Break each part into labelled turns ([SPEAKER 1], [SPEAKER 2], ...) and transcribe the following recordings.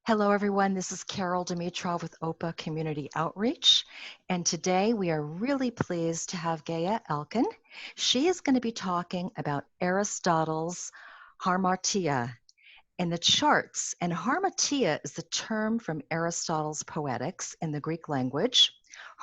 [SPEAKER 1] Hello, everyone. This is Carol Dimitrov with OPA Community Outreach. And today we are really pleased to have Gaye Alkan. She is going to be talking about Aristotle's Hamartia and the charts. And Hamartia is the term from Aristotle's Poetics in the Greek language.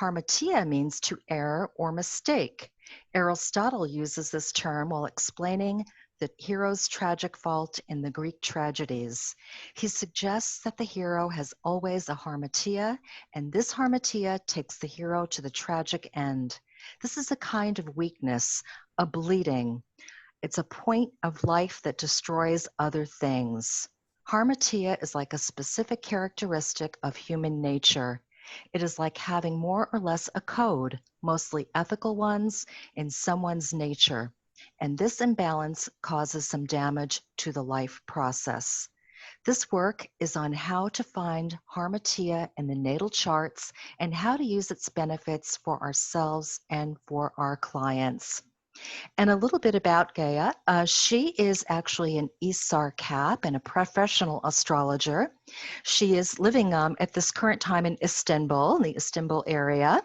[SPEAKER 1] Hamartia means to err or mistake. Aristotle uses this term while explaining the hero's tragic fault in the Greek Tragedies. He suggests that the hero has always a hamartia, and this hamartia takes the hero to the tragic end. This is a kind of weakness, a bleeding. It's a point of life that destroys other things. Hamartia is like a specific characteristic of human nature. It is like having more or less a code, mostly ethical ones, in someone's nature. And this imbalance causes some damage to the life process. This work is on how to find hamartia in the natal charts and how to use its benefits for ourselves and for our clients. And a little bit about Gaye. She is actually an ISAR CAP and a professional astrologer. She is living at this current time in Istanbul, in the Istanbul area.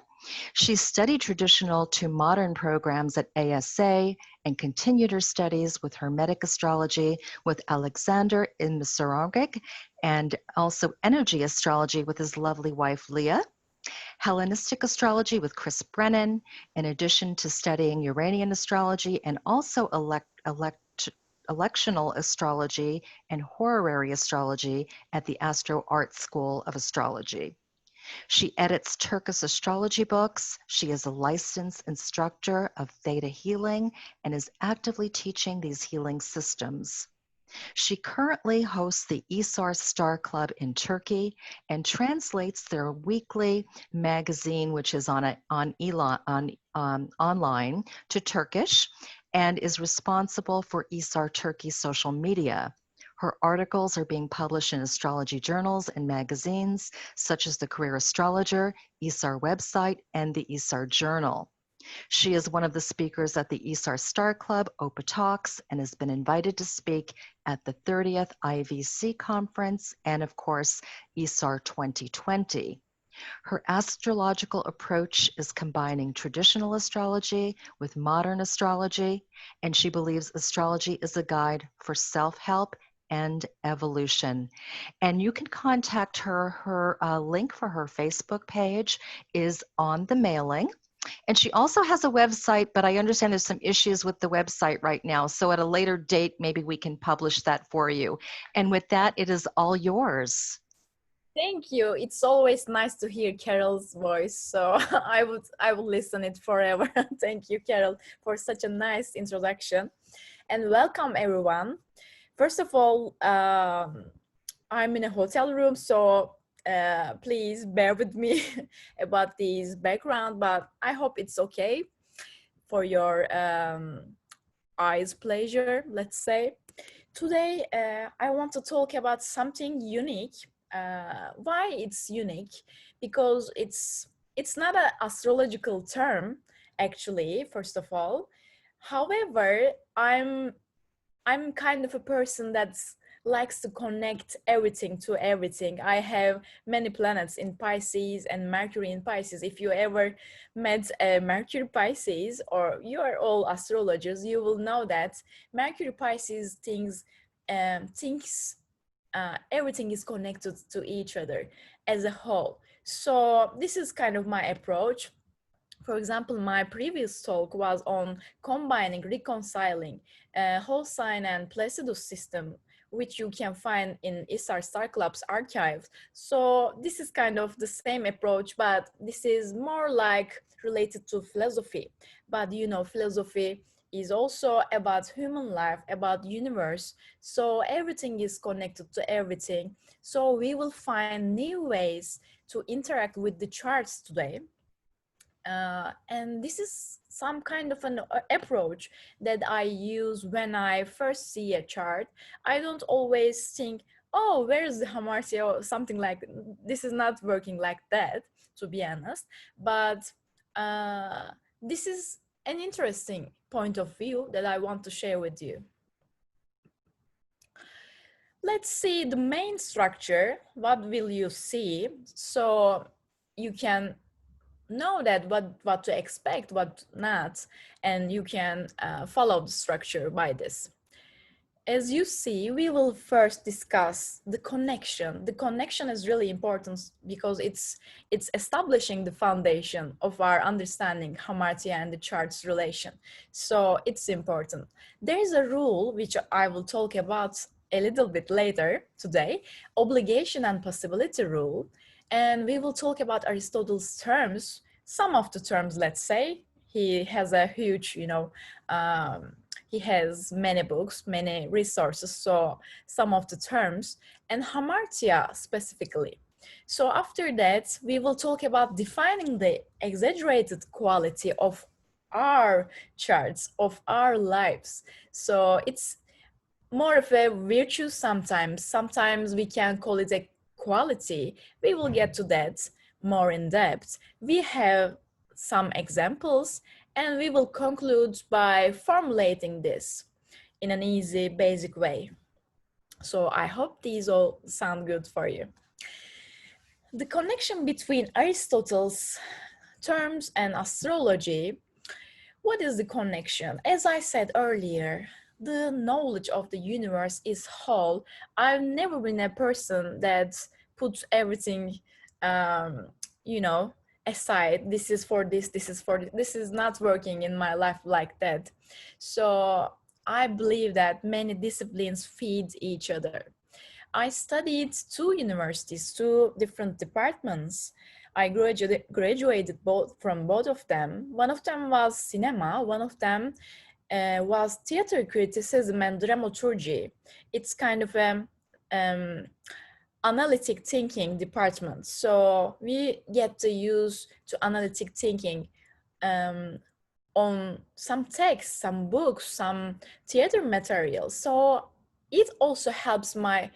[SPEAKER 1] She studied traditional to modern programs at ASA and continued her studies with Hermetic astrology with Alexander in the Sarongik and also energy astrology with his lovely wife, Leah. Hellenistic astrology with Chris Brennan, in addition to studying Uranian astrology and also electional astrology and horary astrology at the Astro Art School of Astrology. She edits Turkish astrology books. She is a licensed instructor of theta healing and is actively teaching these healing systems. She currently hosts the Isar Star Club in Turkey and translates their weekly magazine, which is online to Turkish, and is responsible for Isar Turkey social media. Her articles are being published in astrology journals and magazines, such as the Career Astrologer, Isar website, and the Isar Journal. She is one of the speakers at the Isar Star Club, OPA Talks, and has been invited to speak at the 30th IVC conference and, of course, Isar 2020. Her astrological approach is combining traditional astrology with modern astrology, and she believes astrology is a guide for self-help and evolution. And you can contact her. Her link for her Facebook page is on the mailing. And she also has a website, but I understand there's some issues with the website right now. So at a later date, maybe we can publish that for you. And with that, it is all yours.
[SPEAKER 2] Thank you. It's always nice to hear Carol's voice. So I will listen it forever. Thank you, Carol, for such a nice introduction. And welcome everyone. First of all, I'm in a hotel room, so please bear with me about this background, but I hope it's okay for your eyes pleasure, let's say. Today, I want to talk about something unique. Why it's unique? Because it's not an astrological term, actually, first of all. However, I'm kind of a person that's likes to connect everything to everything. I have many planets in Pisces and Mercury in Pisces. If you ever met Mercury Pisces, or you are all astrologers, you will know that Mercury Pisces everything is connected to each other as a whole. So this is kind of my approach. For example, my previous talk was on combining, reconciling whole sign and Placidus system, which you can find in Isar Star Club's archives. So this is kind of the same approach, but this is more like related to philosophy. But you know, philosophy is also about human life, about universe. So everything is connected to everything. So we will find new ways to interact with the charts today. And this is some kind of an approach that I use when I first see a chart. I don't always think, oh, where is the Hamartia or something like that. This is not working like that, to be honest. But this is an interesting point of view that I want to share with you. let's see the main structure. What will you see? So you can know that what to expect, what not, and you can follow the structure by this. As you see, we will first discuss the connection. The connection is really important because it's establishing the foundation of our understanding Hamartia and the chart's relation. So it's important. There is a rule which I will talk about a little bit later today, obligation and possibility rule. And we will talk about Aristotle's terms, some of the terms, let's say. He has a huge, he has many books, many resources, so some of the terms, and Hamartia specifically. So after that, we will talk about defining the exaggerated quality of our charts, of our lives. So it's more of a virtue sometimes. Sometimes we can call it a quality. We will get to that more in depth. We have some examples, and we will conclude by formulating this in an easy, basic way. So I hope these all sound good for you. The connection between Aristotle's terms and astrology. What is the connection? As I said earlier, the knowledge of the universe is whole. I've never been a person that puts everything, aside. This is for this, this is for this. This is not working in my life like that. So I believe that many disciplines feed each other. I studied two universities, two different departments. I graduated from both of them. One of them was cinema, one of them was theater criticism and dramaturgy. It's kind of a analytic thinking department. So we get to use to analytic thinking on some texts, some books, some theater materials. So it also helps my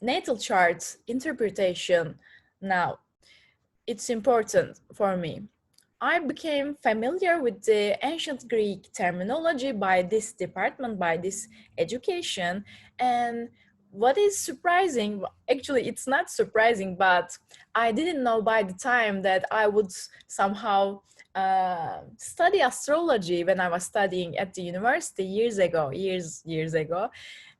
[SPEAKER 2] natal chart interpretation now. It's important for me. I became familiar with the ancient Greek terminology by this department, by this education. And what is surprising, actually it's not surprising, but I didn't know by the time that I would somehow study astrology when I was studying at the university years ago.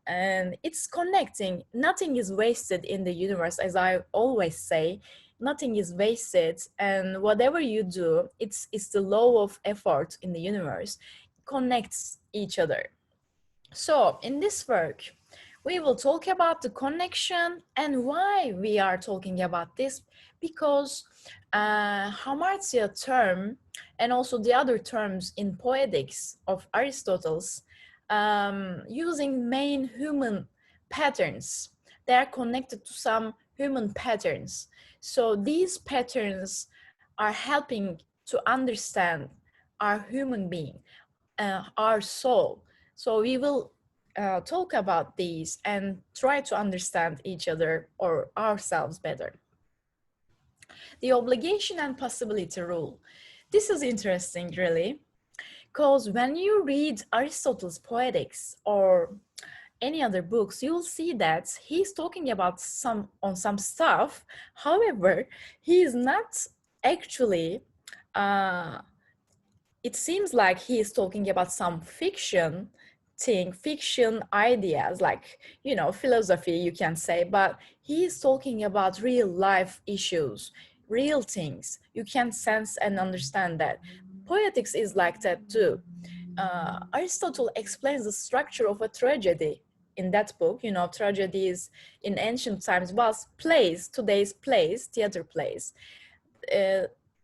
[SPEAKER 2] And it's connecting. Nothing is wasted in the universe, as I always say. Nothing is wasted, and whatever you do, it's the law of effort in the universe. It connects each other. So in this work, we will talk about the connection and why we are talking about this, because Hamartia term and also the other terms in Poetics of Aristotle's, using main human patterns. They are connected to some human patterns. So these patterns are helping to understand our human being, our soul. So we will talk about these and try to understand each other or ourselves better. The obligation and possibility rule. This is interesting, really, because when you read Aristotle's Poetics or any other books, you will see that he's talking about some stuff. However, he is not actually, it seems like he is talking about some fiction ideas, like, philosophy, you can say, but he is talking about real life issues, real things. You can sense and understand that. Poetics is like that too. Aristotle explains the structure of a tragedy in that book. Tragedies in ancient times was plays, today's plays, theater plays.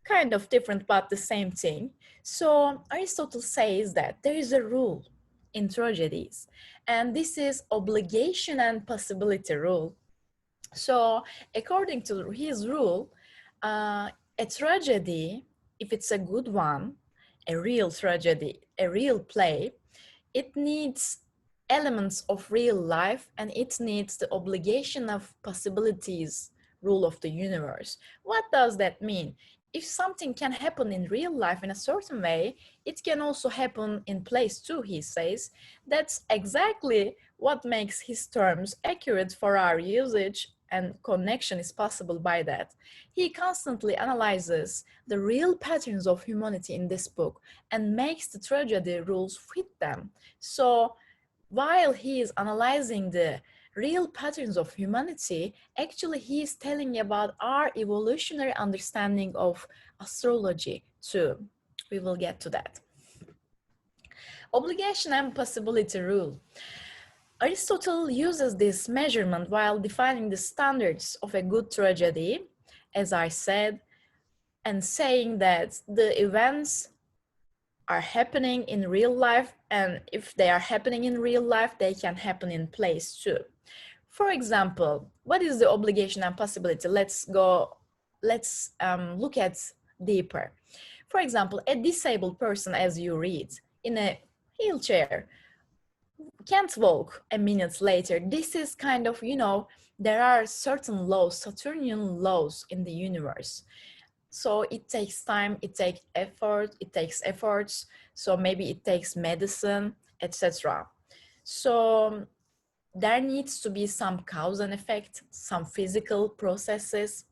[SPEAKER 2] Kind of different, but the same thing. So Aristotle says that there is a rule in tragedies, and this is obligation and possibility rule. So according to his rule, a tragedy, if it's a good one, a real tragedy, a real play, it needs elements of real life, and it needs the obligation of possibilities rule of the universe. What does that mean? if something can happen in real life in a certain way, it can also happen in plays too, he says. That's exactly what makes his terms accurate for our usage, and connection is possible by that. He constantly analyzes the real patterns of humanity in this book and makes the tragedy rules fit them. So while he is analyzing the real patterns of humanity, actually he is telling about our evolutionary understanding of astrology too. We will get to that. Obligation and possibility rule. Aristotle uses this measurement while defining the standards of a good tragedy, as I said, and saying that the events are happening in real life, and if they are happening in real life, they can happen in plays too. For example, what is the obligation and possibility? Let's look at deeper. For example, a disabled person, as you read, in a wheelchair, can't walk a minute later. This is kind of, there are certain laws, Saturnian laws in the universe. So it takes time, it takes efforts. So maybe it takes medicine, etc. So there needs to be some cause and effect, some physical processes.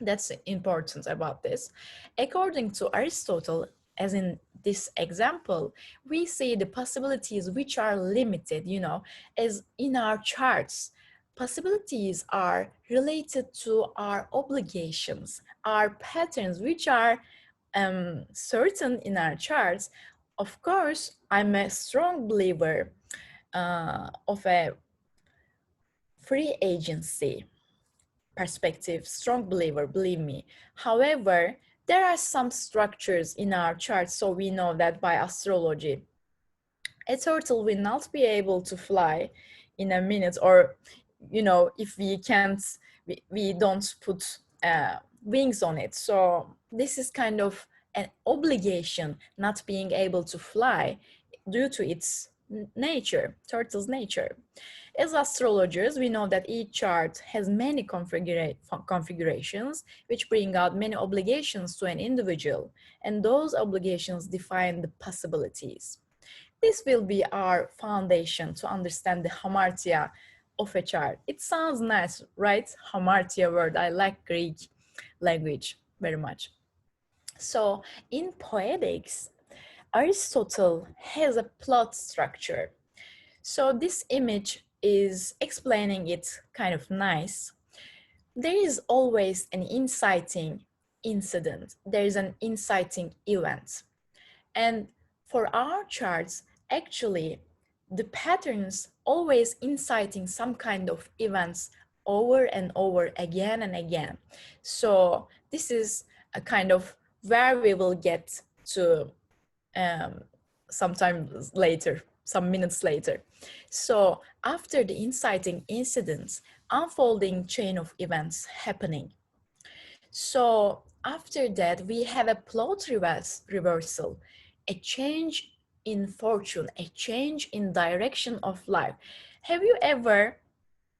[SPEAKER 2] That's important about this. According to Aristotle, as in this example, we see the possibilities which are limited, as in our charts. Possibilities are related to our obligations, our patterns, which are certain in our charts. Of course, I'm a strong believer of a free agency perspective, strong believer, believe me. However, there are some structures in our chart, so we know that by astrology, a turtle will not be able to fly in a minute, or if we can't, we don't put wings on it. So this is kind of an obligation, not being able to fly due to its nature, turtle's nature. As astrologers, we know that each chart has many configurations which bring out many obligations to an individual, and those obligations define the possibilities. This will be our foundation to understand the Hamartia of a chart. It sounds nice, right? Hamartia word. I like Greek language very much. So in Poetics, Aristotle has a plot structure. So this image is explaining it kind of nice. There is always an inciting incident. There is an inciting event. And for our charts, actually, the patterns always inciting some kind of events over and over again and again. So this is a kind of where we will get to sometime later, some minutes later. So after the inciting incidents, unfolding chain of events happening. So after that, we have a plot reversal, a change in fortune, a change in direction of life. Have you ever,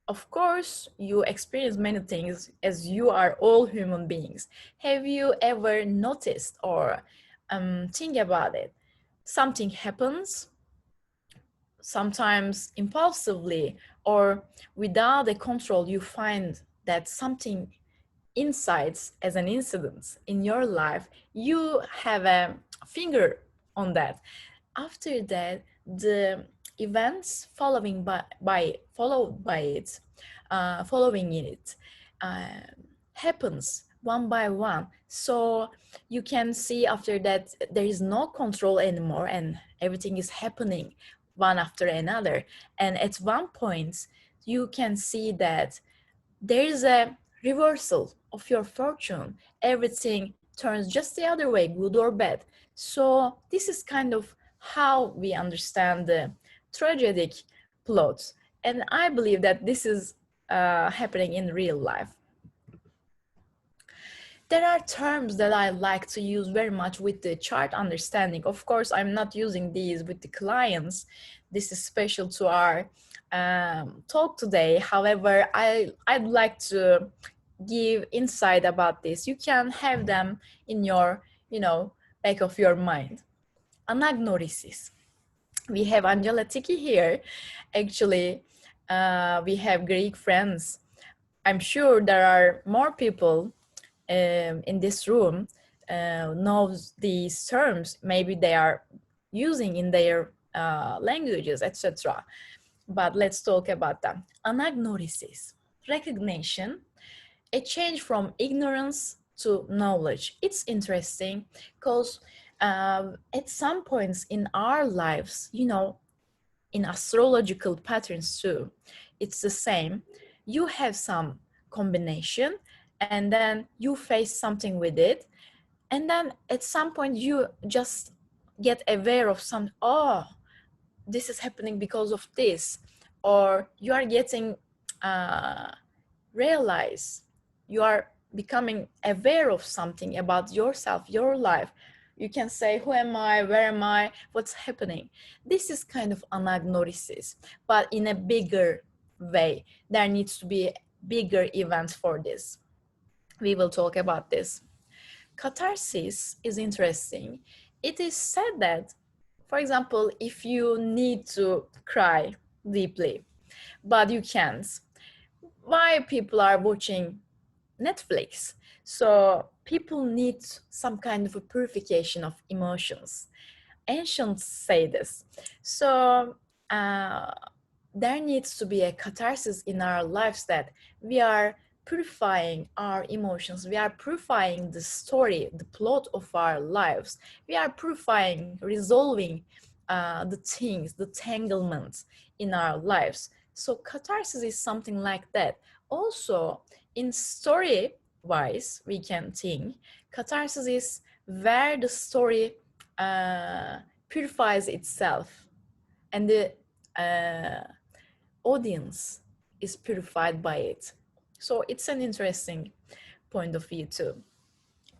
[SPEAKER 2] of course, you experience many things as you are all human beings. Have you ever noticed or think about it? Something happens, sometimes impulsively or without a control, you find that something insights as an incident in your life, you have a finger on that. After that, the events following it happens one by one. So you can see after that there is no control anymore, and everything is happening one after another. And at one point, you can see that there is a reversal of your fortune. Everything turns just the other way, good or bad. So this is kind of how we understand the tragic plots. And I believe that this is happening in real life. There are terms that I like to use very much with the chart understanding. Of course, I'm not using these with the clients. This is special to our talk today. However, I'd like to give insight about this, you can have them in your, back of your mind. Anagnorisis. We have Angela Tiki here. Actually, we have Greek friends. I'm sure there are more people in this room knows these terms. Maybe they are using in their languages, etc. But let's talk about them. Anagnorisis, recognition, a change from ignorance to knowledge. It's interesting because at some points in our lives, in astrological patterns too, it's the same. You have some combination and then you face something with it. And then at some point you just get aware of this is happening because of this, or you are getting realize, you are becoming aware of something about yourself, your life. You can say, who am I, where am I, what's happening? This is kind of anagnorisis, but in a bigger way. There needs to be bigger events for this. We will talk about this. Catharsis is interesting. It is said that, for example, if you need to cry deeply, but you can't, why people are watching Netflix? So people need some kind of a purification of emotions. Ancients say this. So there needs to be a catharsis in our lives, that we are purifying our emotions. We are purifying the story, the plot of our lives. We are purifying, resolving the things, the tanglements in our lives. So catharsis is something like that. Also, in story wise, we can think catharsis is where the story purifies itself and the audience is purified by it. So it's an interesting point of view too.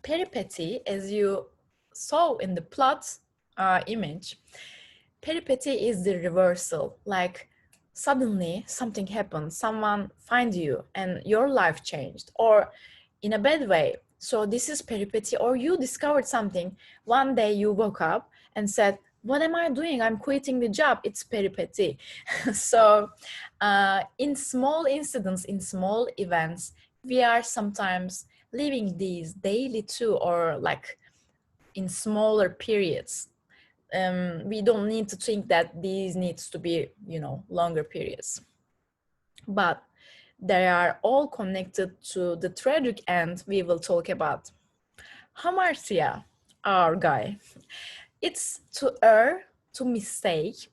[SPEAKER 2] Peripety, as you saw in the plot image, peripety is the reversal. Like suddenly something happened, someone finds you and your life changed, or in a bad way. So this is peripety. Or you discovered something. One day you woke up and said, what am I doing? I'm quitting the job. It's peripety. So in small incidents, in small events, we are sometimes living these daily too, or like in smaller periods. We don't need to think that these needs to be, longer periods. But they are all connected to the tragic end we will talk about. Hamartia, our guy. It's to err, to mistake.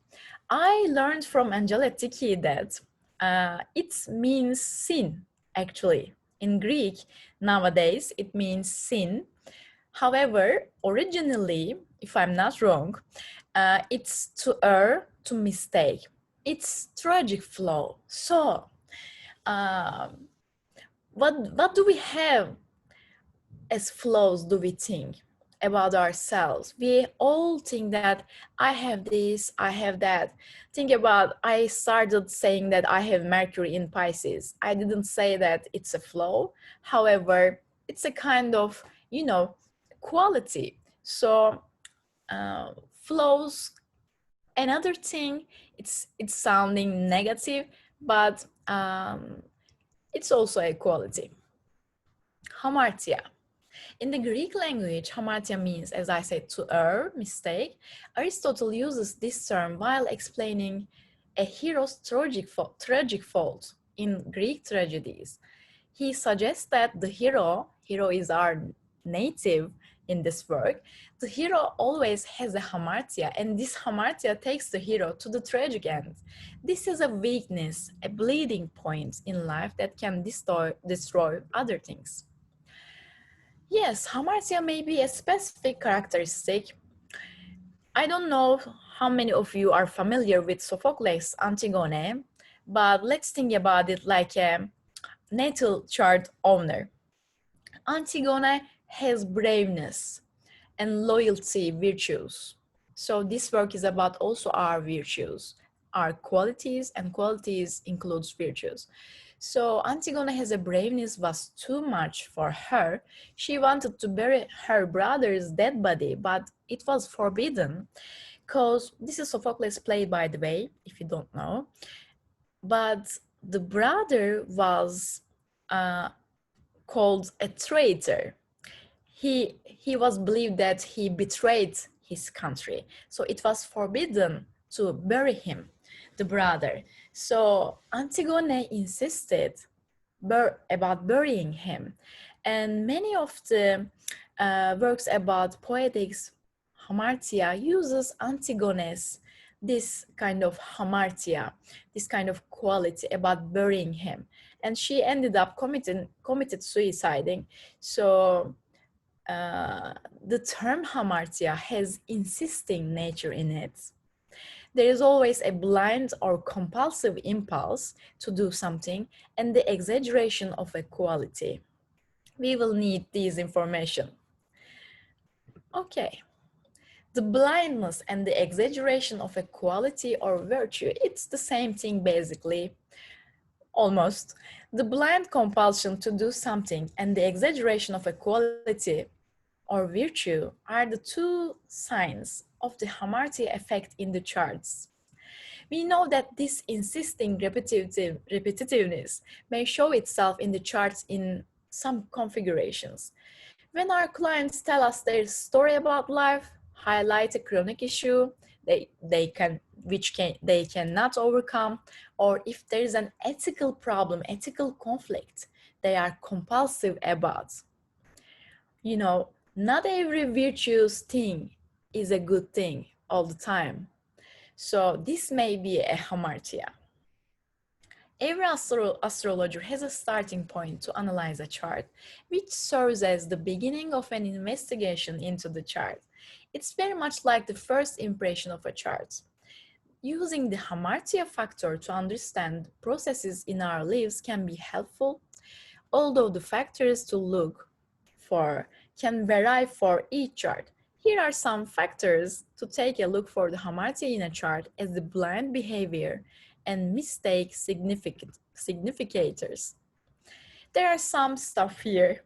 [SPEAKER 2] I learned from Angela Tiki that it means sin, actually. In Greek, nowadays, it means sin. However, originally, if I'm not wrong, it's to err, to mistake. It's tragic flow. So, what do we have as flaws, do we think about ourselves? We all think that I have this, I have that. Think about, I started saying that I have Mercury in Pisces. I didn't say that it's a flaw. However, it's a kind of, quality. So flaws, another thing, it's sounding negative, but it's also a quality. Hamartia. In the Greek language, hamartia means, as I said, to err, mistake. Aristotle uses this term while explaining a hero's tragic fault in Greek tragedies. He suggests that the hero is our native in this work, the hero always has a hamartia, and this hamartia takes the hero to the tragic end. This is a weakness, a bleeding point in life that can destroy other things. Yes, hamartia may be a specific characteristic. I don't know how many of you are familiar with Sophocles' Antigone, but let's think about it like a natal chart owner. Antigone has braveness and loyalty virtues. So this work is about also our virtues, our qualities, and qualities includes virtues. So Antigone has a braveness was too much for her. She wanted to bury her brother's dead body, but it was forbidden because this is Sophocles' play, by the way, if you don't know. But the brother was called a traitor. He was believed that he betrayed his country, so it was forbidden to bury him, the brother. So Antigone insisted about burying him, and many of the works about poetics, Hamartia uses Antigone's this kind of Hamartia, this kind of quality about burying him, and she ended up committed suiciding. So the term hamartia has insisting nature in it. There is always a blind or compulsive impulse to do something and the exaggeration of a quality. We will need this information. Okay. The blindness and the exaggeration of a quality or virtue, it's the same thing basically, almost. The blind compulsion to do something and the exaggeration of a quality or virtue are the two signs of the Hamartia effect in the charts. We know that this insisting repetitiveness may show itself in the charts in some configurations. When our clients tell us their story about life, highlight a chronic issue they cannot overcome, or if there is an ethical problem, ethical conflict, they are compulsive about. You know, not every virtuous thing is a good thing all the time. So this may be a hamartia. Every astrologer has a starting point to analyze a chart, which serves as the beginning of an investigation into the chart. It's very much like the first impression of a chart. Using the hamartia factor to understand processes in our lives can be helpful, although the factors to look for can vary for each chart. Here are some factors to take a look for the hamartia in a chart as the blind behavior and mistake significators. There are some stuff here,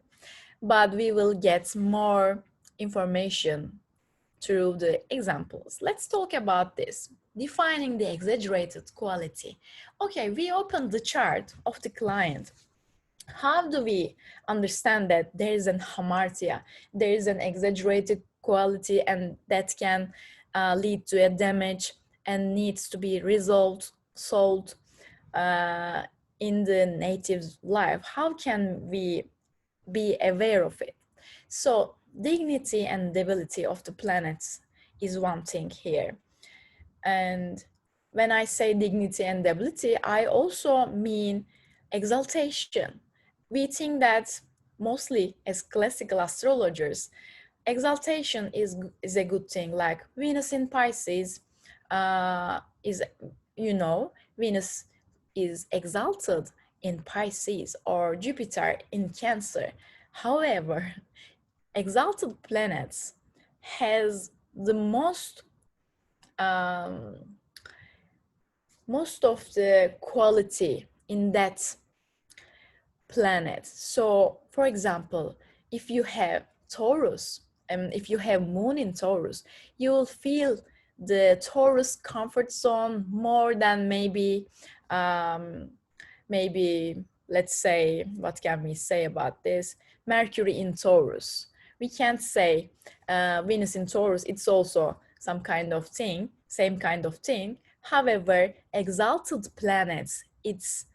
[SPEAKER 2] but we will get more information through the examples. Let's talk about this. Defining the exaggerated quality. Okay, we opened the chart of the client. How do we understand that there is an hamartia, there is an exaggerated quality, and that can lead to a damage and needs to be solved in the native life? How can we be aware of it? So dignity and debility of the planets is one thing here. And when I say dignity and debility, I also mean exaltation. We think that mostly as classical astrologers, exaltation is a good thing. Like Venus in Pisces is, Venus is exalted in Pisces, or Jupiter in Cancer. However, exalted planets has the most of the quality in that planet. So, for example, if you have Taurus, and if you have Moon in Taurus, you will feel the Taurus comfort zone more than maybe, let's say, what can we say about this? Mercury in Taurus. We can't say Venus in Taurus, it's also some kind of thing, same kind of thing. However, exalted planets, it's,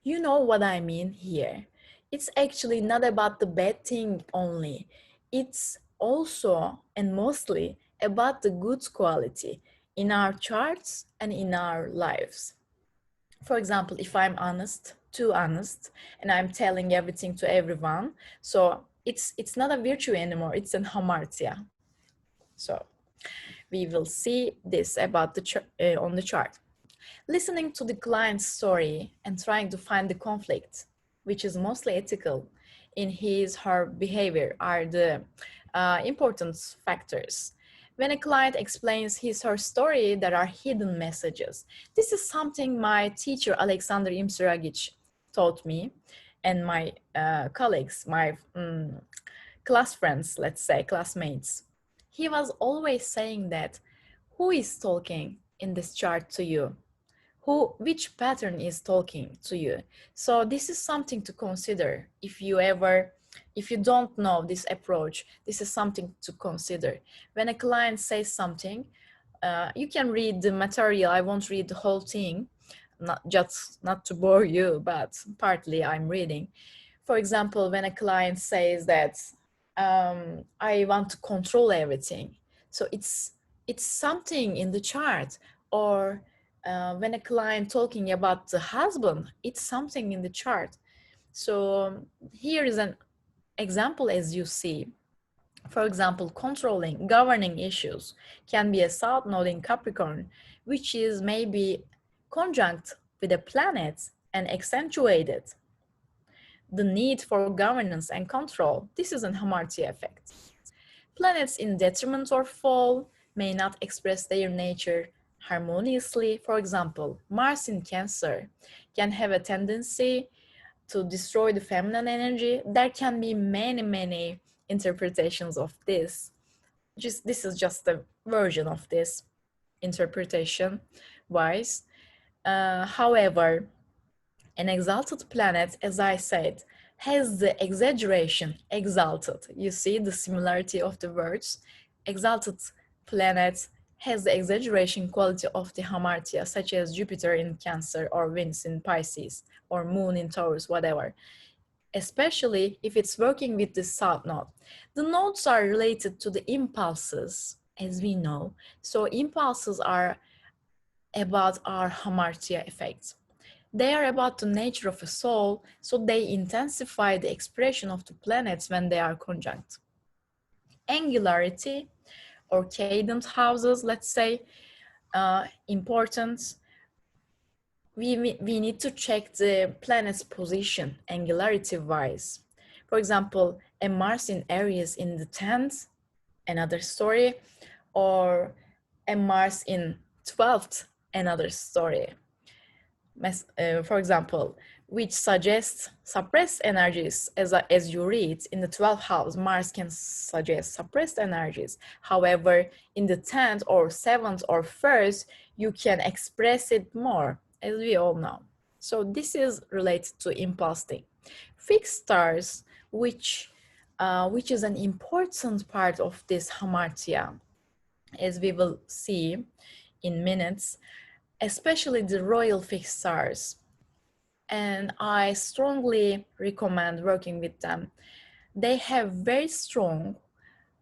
[SPEAKER 2] you know what I mean here. It's actually not about the bad thing only. It's also and mostly about the good quality in our charts and in our lives. For example, if I'm honest, too honest, and I'm telling everything to everyone, so it's not a virtue anymore, it's an hamartia. So we will see this about the on the chart. Listening to the client's story and trying to find the conflict, which is mostly ethical, in his/her behavior are the important factors. When a client explains his or her story, there are hidden messages. This is something my teacher, Alexander Imsiragic, taught me, and my colleagues, my class friends, let's say, classmates. He was always saying that, who is talking in this chart to you? Which pattern is talking to you? So this is something to consider. If you don't know this approach, this is something to consider. When a client says something, you can read the material. I won't read the whole thing, not to bore you, but partly I'm reading. For example, when a client says that I want to control everything, so it's something in the chart. Or when a client talking about the husband, it's something in the chart. So here is an example, as you see. For example, controlling, governing issues can be a south node in Capricorn, which is maybe conjunct with a planet and accentuated the need for governance and control. This is an Hamartia effect. Planets in detriment or fall may not express their nature harmoniously. For example, Mars in Cancer can have a tendency to destroy the feminine energy. There can be many interpretations of this. This is just a version of this interpretation wise. However, an exalted planet, as I said, has the exaggeration, exalted. You see the similarity of the words. Exalted planet has the exaggeration quality of the Hamartia, such as Jupiter in Cancer or Venus in Pisces or Moon in Taurus, whatever. Especially if it's working with the south node. The nodes are related to the impulses, as we know. So impulses are about our Hamartia effects. They are about the nature of a soul, so they intensify the expression of the planets when they are conjunct. Angularity or cadent houses, let's say, important. We need to check the planet's position angularity-wise. For example, a Mars in Aries in the 10th, another story, or a Mars in 12th, another story. For example, which suggests suppressed energies. As you read in the 12th house, Mars can suggest suppressed energies. However, in the 10th or 7th or 1st, you can express it more, as we all know. So this is related to impulsing. Fixed stars, which is an important part of this Hamartia, as we will see in minutes, especially the royal fixed stars. And I strongly recommend working with them. They have very strong,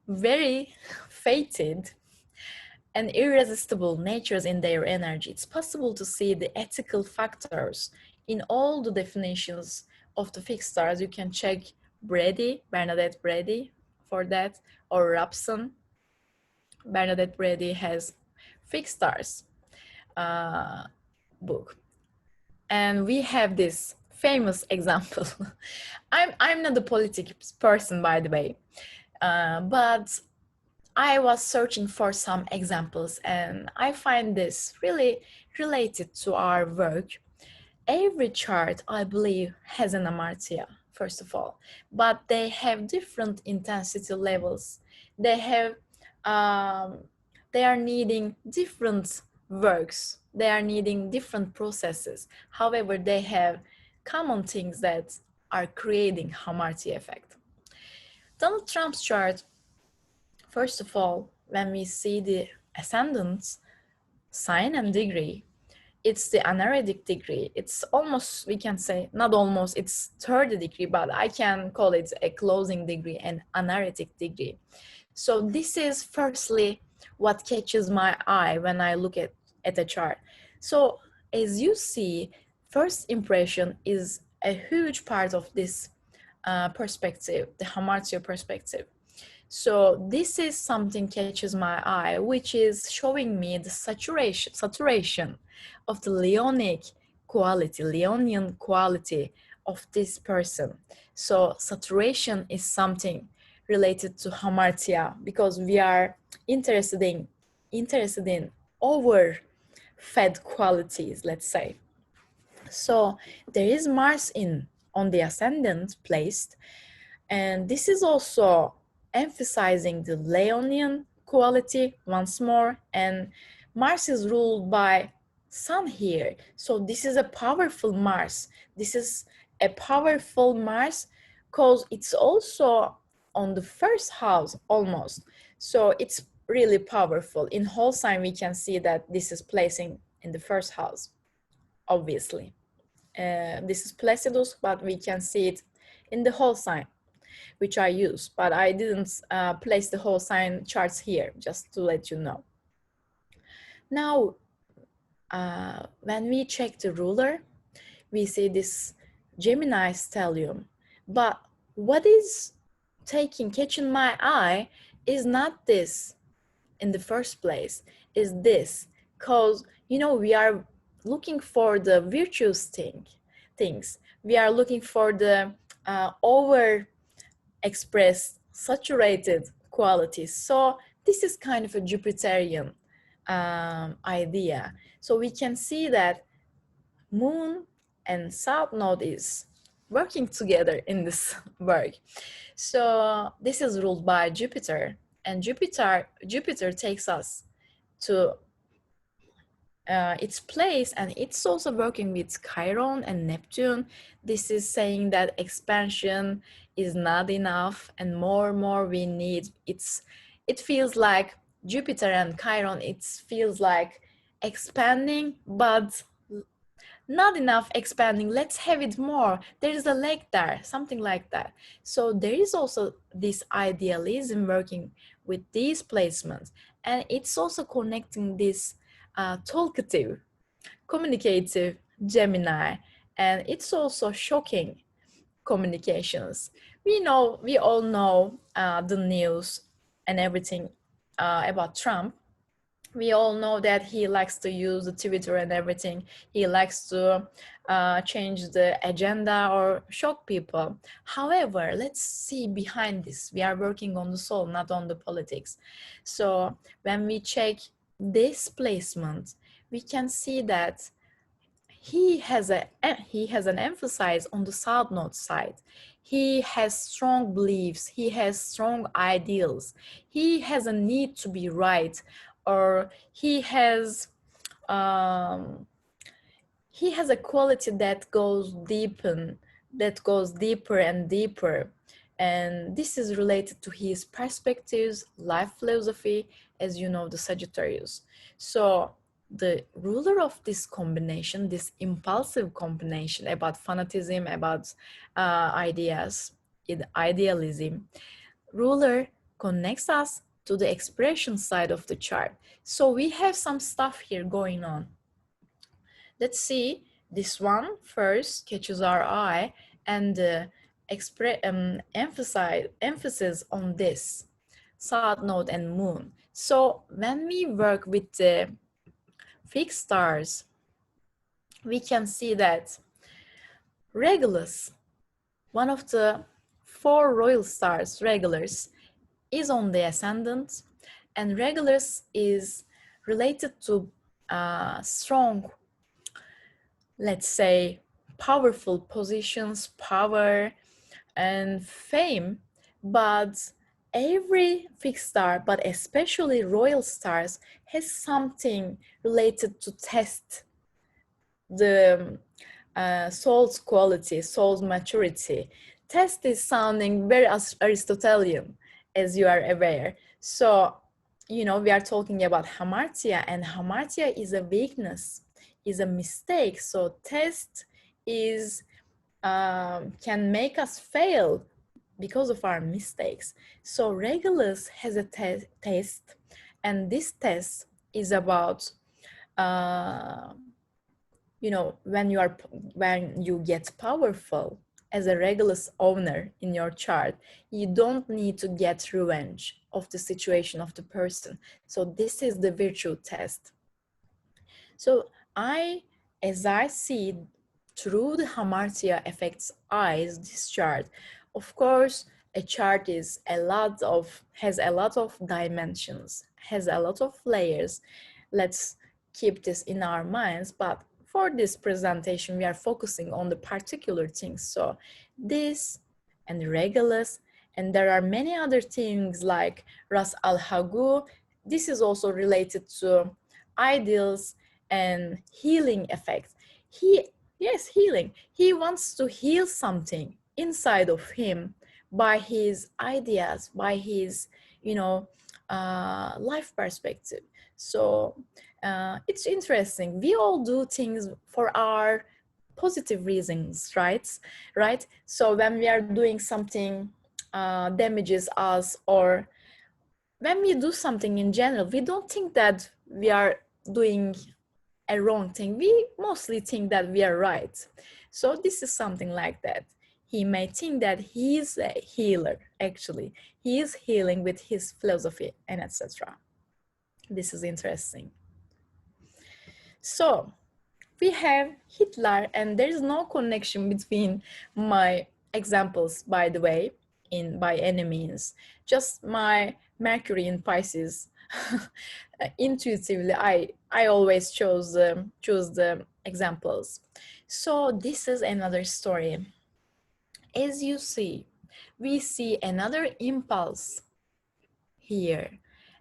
[SPEAKER 2] very fated, and irresistible natures in their energy. It's possible to see the ethical factors in all the definitions of the fixed stars. You can check Bernadette Brady for that, or Robson. Bernadette Brady has fixed stars book. And we have this famous example. I'm not a politics person, by the way, but I was searching for some examples, and I find this really related to our work. Every chart, I believe, has an Amartya, first of all, but they have different intensity levels. They are needing different works. They are needing different processes. However, they have common things that are creating Hamartia effect. Donald Trump's chart, first of all, when we see the ascendant sign and degree, it's the anaretic degree. It's almost, we can say, not almost, it's third degree, but I can call it a closing degree, an anaretic degree. So this is firstly what catches my eye when I look at a chart. So as you see, first impression is a huge part of this perspective, the Hamartia perspective. So this is something catches my eye, which is showing me the saturation of the Leonian quality of this person. So saturation is something related to Hamartia, because we are interested in overfed qualities, let's say. So there is Mars on the ascendant placed, and this is also emphasizing the Leonian quality once more, and Mars is ruled by Sun here. So this is a powerful Mars. This is a powerful Mars because it's also on the first house almost. So it's really powerful. In whole sign, we can see that this is placing in the first house, obviously. This is Placidus, but we can see it in the whole sign, which I use, but I didn't place the whole sign charts here, just to let you know. Now, when we check the ruler, we see this Gemini stellium, but what is catching my eye is not this in the first place, is this, because, you know, we are looking for the virtuous things. We are looking for the over expressed saturated qualities. So this is kind of a Jupiterian idea. So we can see that Moon and South Node is working together in this work. So this is ruled by Jupiter, and Jupiter takes us to its place, and it's also working with Chiron and Neptune. This is saying that expansion is not enough, and more we need. It feels like Jupiter and Chiron, it feels like expanding, but not enough expanding. Let's have it more. There is a lake there, something like that. So there is also this idealism working with these placements, and it's also connecting this talkative, communicative Gemini, and it's also shocking communications. We all know the news and everything about Trump. We all know that he likes to use the Twitter and everything. He likes to change the agenda or shock people. However, let's see behind this. We are working on the soul, not on the politics. So when we check this placement, we can see that he has an emphasis on the South Node side. He has strong beliefs. He has strong ideals. He has a need to be right, or he has a quality that goes deeper and deeper. And this is related to his perspectives, life philosophy, as you know, the Sagittarius. So the ruler of this combination, this impulsive combination about fanatism, about ideas, idealism, ruler connects us to the expression side of the chart. So we have some stuff here going on. Let's see, this one first catches our eye, and emphasis on this South Node and Moon. So when we work with the fixed stars, we can see that Regulus, one of the 4 royal stars, Regulus, is on the ascendant, and Regulus is related to strong, let's say, powerful positions, power and fame. But every fixed star, but especially royal stars, has something related to test the soul's quality, soul's maturity. Test is sounding very Aristotelian, as you are aware. So, you know, we are talking about Hamartia, and Hamartia is a weakness, is a mistake. So test is can make us fail because of our mistakes. So Regulus has a test, and this test is about you know, when you get powerful as a Regulus owner in your chart, you don't need to get revenge of the situation of the person. So this is the virtue test. So as I see through the Hamartia effect's eyes, this chart, of course, a chart is has a lot of dimensions, has a lot of layers. Let's keep this in our minds, but for this presentation we are focusing on the particular things. So this and Regulus, and there are many other things like Ras al Hagu. This is also related to ideals and healing effects. Healing. He wants to heal something inside of him by his ideas, by his, life perspective. So it's interesting. We all do things for our positive reasons, right? So when we are doing something damages us, or when we do something in general, we don't think that we are doing a wrong thing. We mostly think that we are right. So this is something like that. He may think that he is a healer. Actually, he is healing with his philosophy and etc. This is interesting. So we have Hitler, and there is no connection between my examples, by the way, by any means. Just my Mercury in Pisces. Intuitively, I always choose the examples. So this is another story. As you see, we see another impulse here,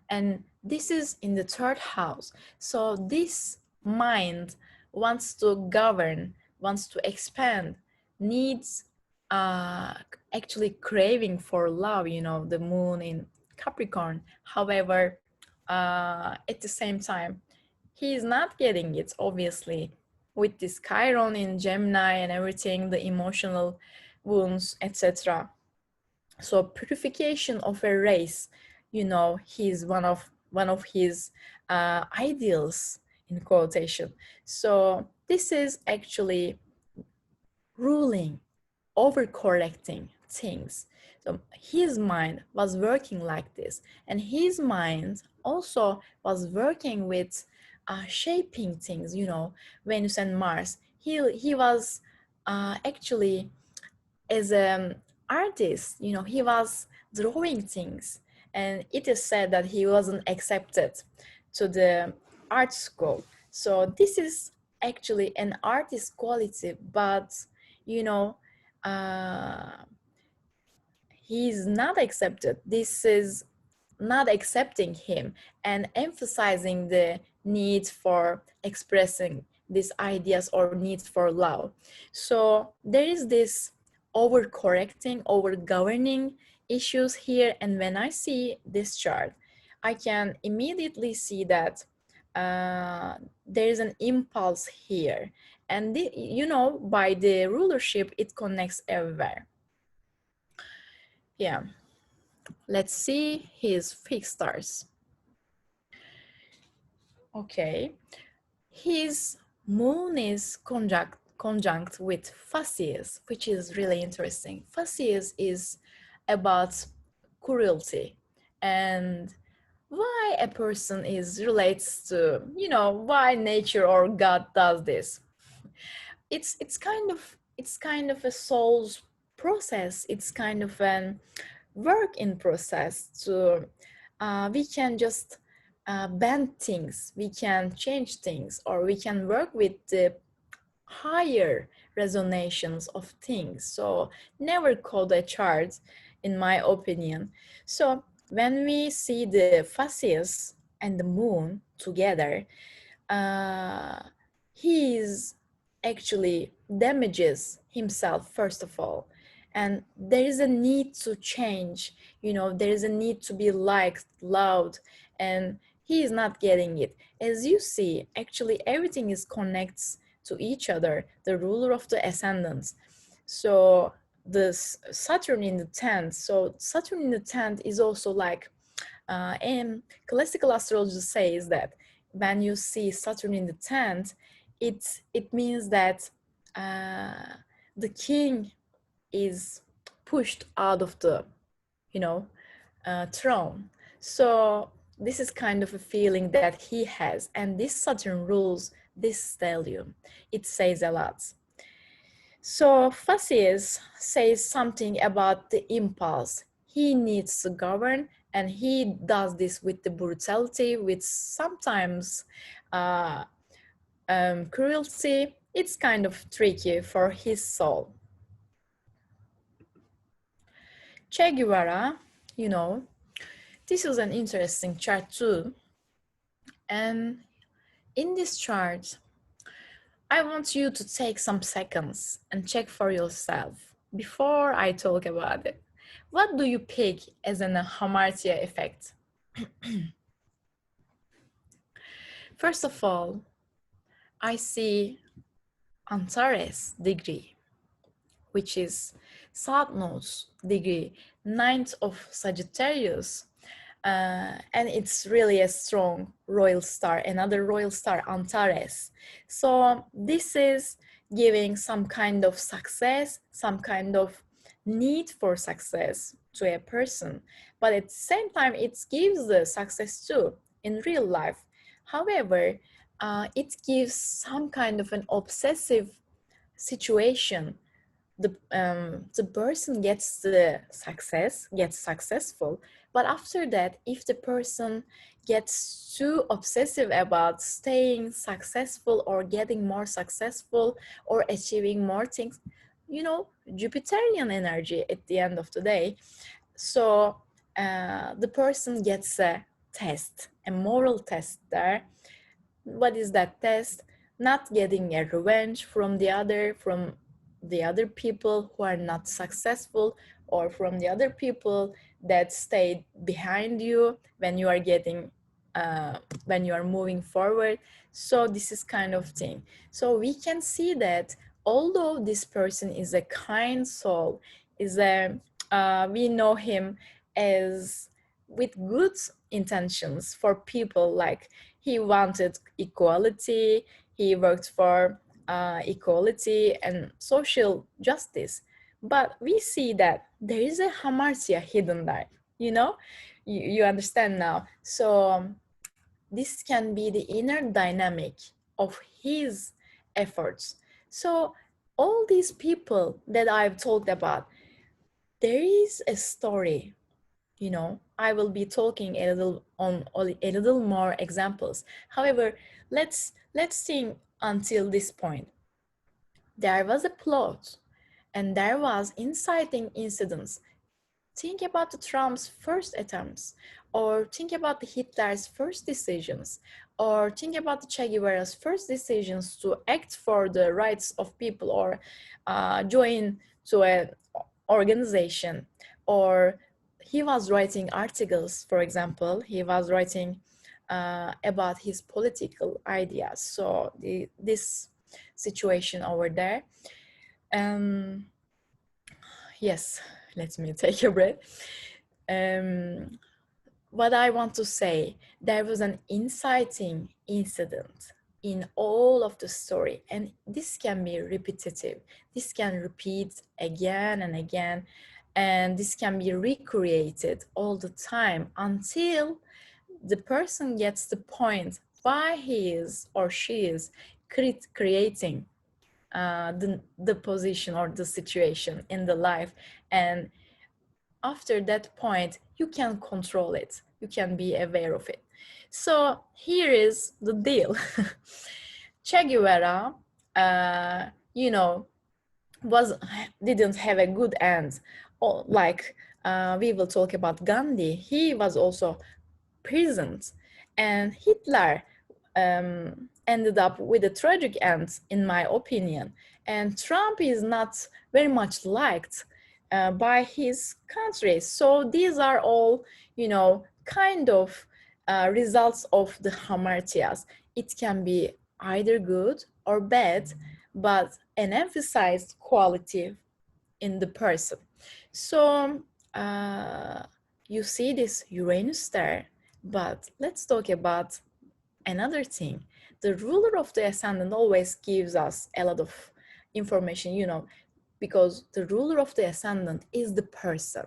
[SPEAKER 2] and this is in the third house. So this mind wants to govern, wants to expand, needs actually craving for love, the moon in Capricorn. However, at the same time, he is not getting it, obviously, with this Chiron in Gemini and everything, the emotional wounds, etc. So purification of a race, he's one of his ideals, in quotation. So this is actually ruling, overcorrecting things. So his mind was working like this, and his mind also was working with shaping things. Venus and Mars. He was actually, as an artist, he was drawing things, and it is said that he wasn't accepted to the art school. So this is actually an artist quality, but you know uh, he's not accepted. This is not accepting him and emphasizing the need for expressing these ideas or need for love. So there is this overcorrecting, over-governing issues here. And when I see this chart, I can immediately see that there is an impulse here. And by the rulership, it connects everywhere. Yeah. Let's see his fixed stars. Okay. His moon is conjunct with Fasces, which is really interesting. Fasces is about cruelty and why a person is relates to, why nature or God does this. It's kind of a soul's process. It's kind of an work in process to we can just bend things, we can change things, or we can work with the higher resonations of things. So never code a chart, in my opinion. So when we see the fasces and the moon together, uh, he is actually damages himself first of all, and there is a need to change. There is a need to be liked, loved, and he is not getting it. As you see, actually everything is connects to each other, the ruler of the ascendants. So the Saturn in the 10th, so Saturn in the 10th is also like and classical astrology says that when you see Saturn in the 10th, it means that the king is pushed out of the throne. So this is kind of a feeling that he has, and this Saturn rules this stellium. It says a lot. So Facies says something about the impulse. He needs to govern, and he does this with the brutality, with sometimes uh, cruelty. It's kind of tricky for his soul. Che Guevara, you know, this is an interesting chart too. And in this chart, I want you to take some seconds and check for yourself before I talk about it. What do you pick as an Hamartia effect? First of all, I see Antares degree, which is South Node degree, ninth of Sagittarius. And it's really a strong royal star, another royal star, Antares. So this is giving some kind of success, some kind of need for success to a person. But at the same time, it gives the success too in real life. However, it gives some kind of an obsessive situation. The person gets the success, gets successful, but after that, if the person gets too obsessive about staying successful or getting more successful or achieving more things, you know, Jupiterian energy at the end of the day. So the person gets a test, a moral test there. What is that test? Not getting a revenge from the other people who are not successful, or from the other people that stayed behind you when you are getting when you are moving forward. So this is kind of thing. So we can see that although this person is a kind soul, is a we know him as with good intentions for people, like he wanted equality, he worked for equality and social justice. But we see that there is a hamartia hidden there, you know? You understand now. So this can be the inner dynamic of his efforts. So all these people that I've talked about, there is a story, you know. I will be talking a little more examples. However, let's think until this point. There was a plot and there was inciting incidents. Think about the Trump's first attempts, or think about the Hitler's first decisions, or think about the Che Guevara's first decisions to act for the rights of people, or join to an organization, or he was writing articles, for example, he was writing about his political ideas. So this situation over there. Yes, let me take a breath. What I want to say, there was an inciting incident in all of the story, and this can be repetitive. This can repeat again and again, and this can be recreated all the time until the person gets the point why he is or she is creating the position or the situation in the life. And after that point, you can control it. You can be aware of it. So here is the deal. Che Guevara, you know, didn't have a good end. Or like we will talk about Gandhi. He was also prisoned, and Hitler ended up with a tragic end, in my opinion. And Trump is not very much liked by his country. So these are all, you know, kind of results of the hamartias. It can be either good or bad, but an emphasized quality in the person. So you see this Uranus there, but let's talk about another thing. The ruler of the ascendant always gives us a lot of information, you know, because the ruler of the ascendant is the person.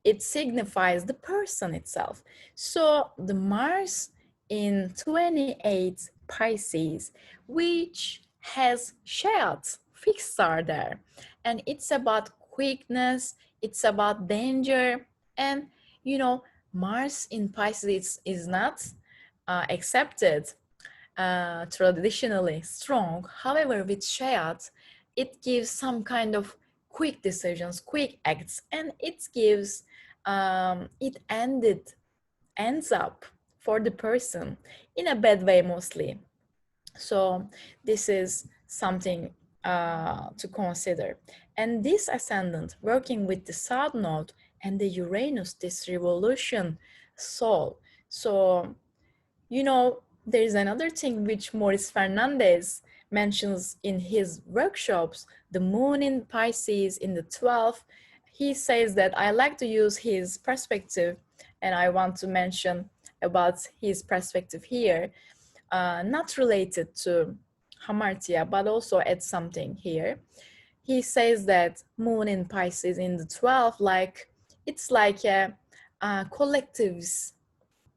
[SPEAKER 2] It signifies the person itself. So the Mars in 28 Pisces, which has shared fixed star there. And it's about quickness, it's about danger. And Mars in Pisces is not accepted traditionally strong. However, with Shayat, it gives some kind of quick decisions, quick acts, and it gives it ends up for the person in a bad way mostly. So this is something to consider. And this ascendant working with the South Node and the Uranus, this revolution soul. So there is another thing which Maurice Fernandez mentions in his workshops, the moon in Pisces in the 12th. He says that I like to use his perspective, and I want to mention about his perspective here, not related to Hamartia, but also add something here. He says that moon in Pisces in the 12th, it's like a collective's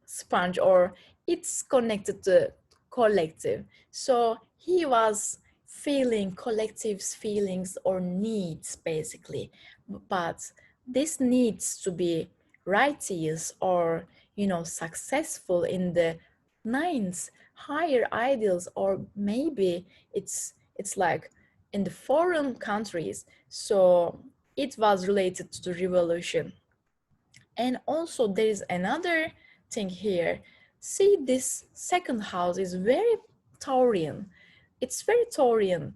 [SPEAKER 2] sponge, or it's connected to collective. So he was feeling collective's feelings or needs basically, but this needs to be righteous or successful in the ninth higher ideals, or maybe it's like in the foreign countries. So it was related to the revolution. And also there is another thing here. See, this second house is very Taurian. It's very Taurian,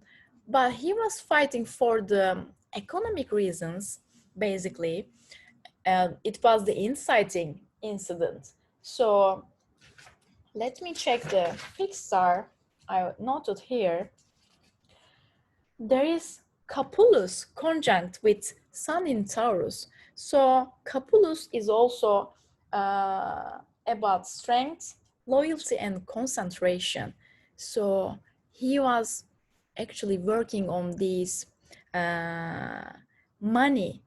[SPEAKER 2] but he was fighting for the economic reasons, basically. And it was the inciting incident. So let me check the fixed star I noted here. There is Capulus conjunct with Sun in Taurus. So Capulus is also about strength, loyalty, and concentration. So he was actually working on these money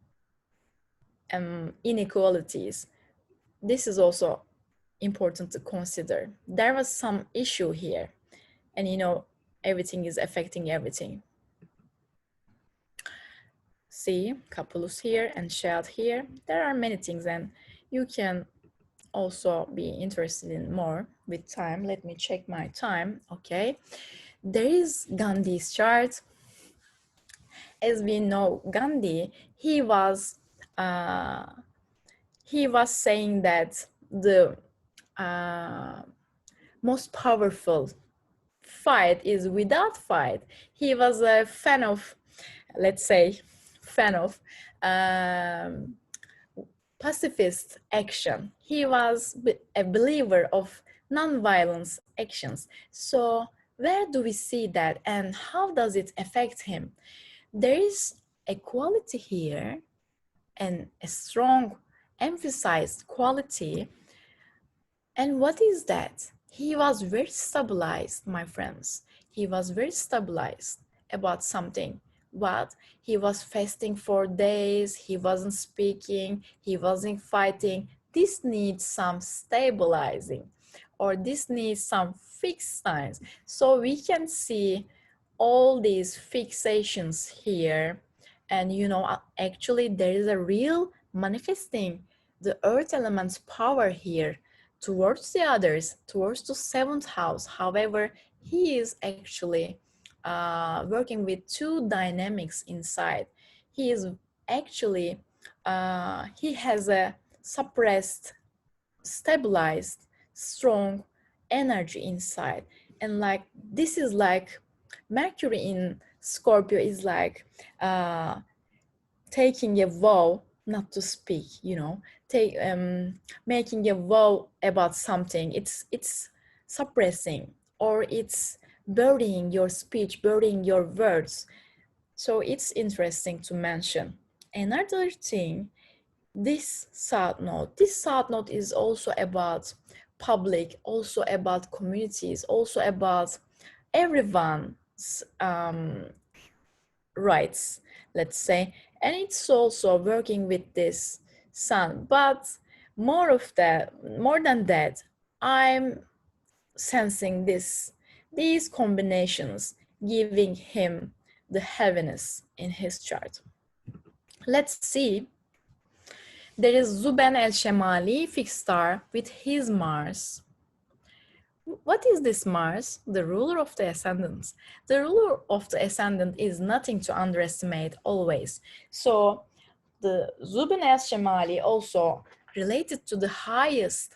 [SPEAKER 2] inequalities. This is also important to consider. There was some issue here, and everything is affecting everything. See, Capulus here and Shad here. There are many things, and you can also be interested in more with time. Let me check my time. Okay, there is Gandhi's chart. As we know, Gandhi, he was saying that the most powerful fight is without fight. He was a fan of, let's say, pacifist action. He was a believer of non-violence actions. So where do we see that, and how does it affect him? There is a quality here, and a strong emphasized quality. And what is that? He was very stabilized, my friends. He was very stabilized about something. But he was fasting for days, he wasn't speaking, he wasn't fighting. This needs some stabilizing, or this needs some fixed signs. So we can see all these fixations here. And actually there is a real manifesting the earth element's power here towards the others, towards the seventh house. However, he is actually working with two dynamics inside. He is actually, he has a suppressed, stabilized, strong energy inside. And this is like Mercury in Scorpio is like taking a vow not to speak, making a vow about something. It's suppressing, or it's burying your speech, burying your words. So it's interesting to mention. Another thing, this south node is also about public, also about communities, also about everyone's rights, let's say. And it's also working with this sun. But more than that, I'm sensing these combinations giving him the heaviness in his chart. Let's see. There is Zuben el-Shemali fixed star with his Mars. What is this Mars? The ruler of the ascendant. The ruler of the ascendant is nothing to underestimate always. So the Zuben el-Shemali also related to the highest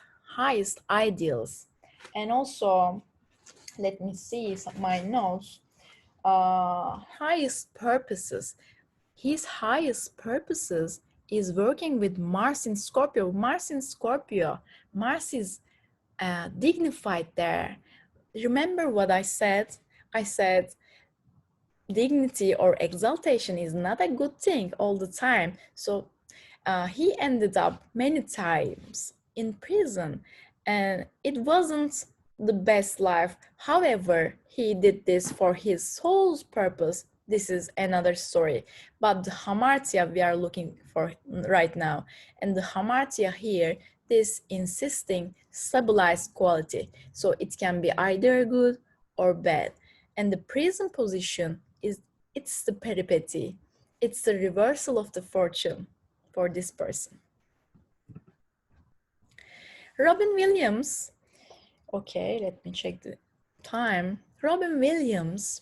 [SPEAKER 2] ideals. And also, let me see my notes. Highest purposes. His highest purposes is working with Mars in Scorpio. Mars in Scorpio. Mars is dignified there. Remember what I said? I said dignity or exaltation is not a good thing all the time. So he ended up many times in prison, and it wasn't the best life. However, he did this for his soul's purpose. This is another story. But the Hamartia we are looking for right now, and the Hamartia here, this insisting stabilized quality. So it can be either good or bad. And the prison position it's the peripety. It's the reversal of the fortune for this person. Robin Williams, okay, let me check the time. Robin Williams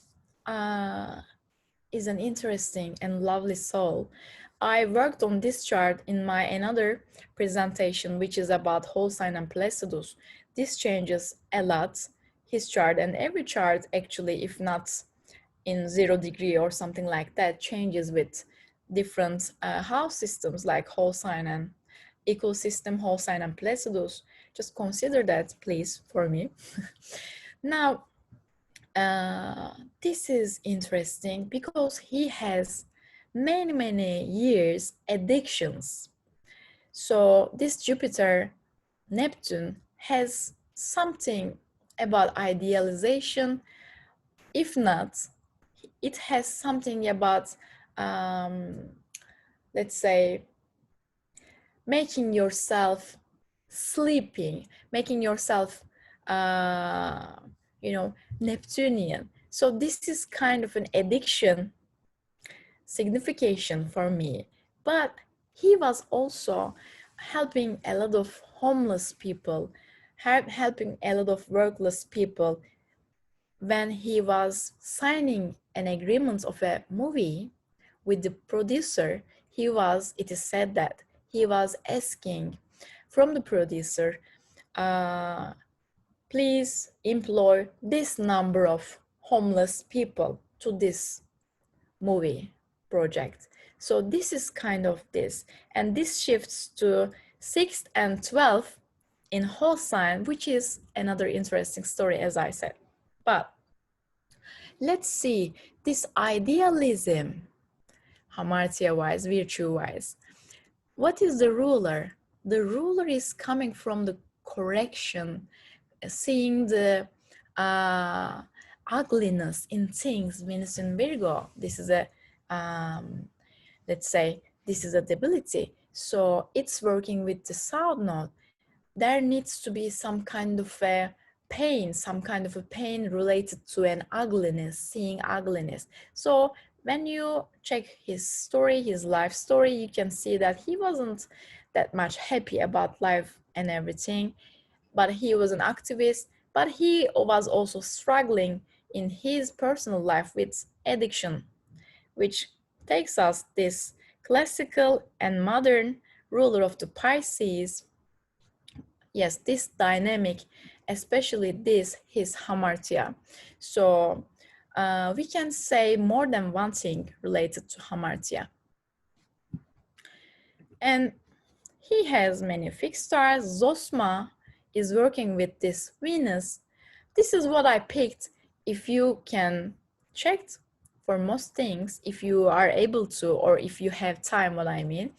[SPEAKER 2] is an interesting and lovely soul. I worked on this chart in my another presentation, which is about whole sign and Placidus. This changes a lot, his chart, and every chart actually, if not in 0 degree or something like that, changes with different house systems like whole sign and equal system, whole sign and Placidus. Just consider that, please, for me. Now, this is interesting because he has many years addictions. So this Jupiter Neptune has something about idealization. If not, it has something about let's say making yourself sleeping, making yourself Neptunian. So this is kind of an addiction signification for me. But he was also helping a lot of homeless people, helping a lot of workless people. When he was signing an agreement of a movie with the producer, it is said that he was asking from the producer, please employ this number of homeless people to this movie project. So this is kind of this, and this shifts to 6th and 12th in whole sign, which is another interesting story, as I said. But let's see this idealism, Hamartia-wise, virtue-wise. What is the ruler? The ruler is coming from the correction, seeing the ugliness in things. Venus in Virgo, this is a, let's say, this is a debility. So it's working with the south node. There needs to be some kind of a pain, related to an ugliness, seeing ugliness. So when you check his story, his life story, you can see that he wasn't that much happy about life and everything, but he was an activist, but he was also struggling in his personal life with addiction, which takes us this classical and modern ruler of the Pisces. Yes, this dynamic, especially this, his Hamartia. So we can say more than one thing related to Hamartia. And he has many fixed stars. Zosma is working with this Venus. This is what I picked. If you can check for most things, if you are able to, or if you have time, what I mean,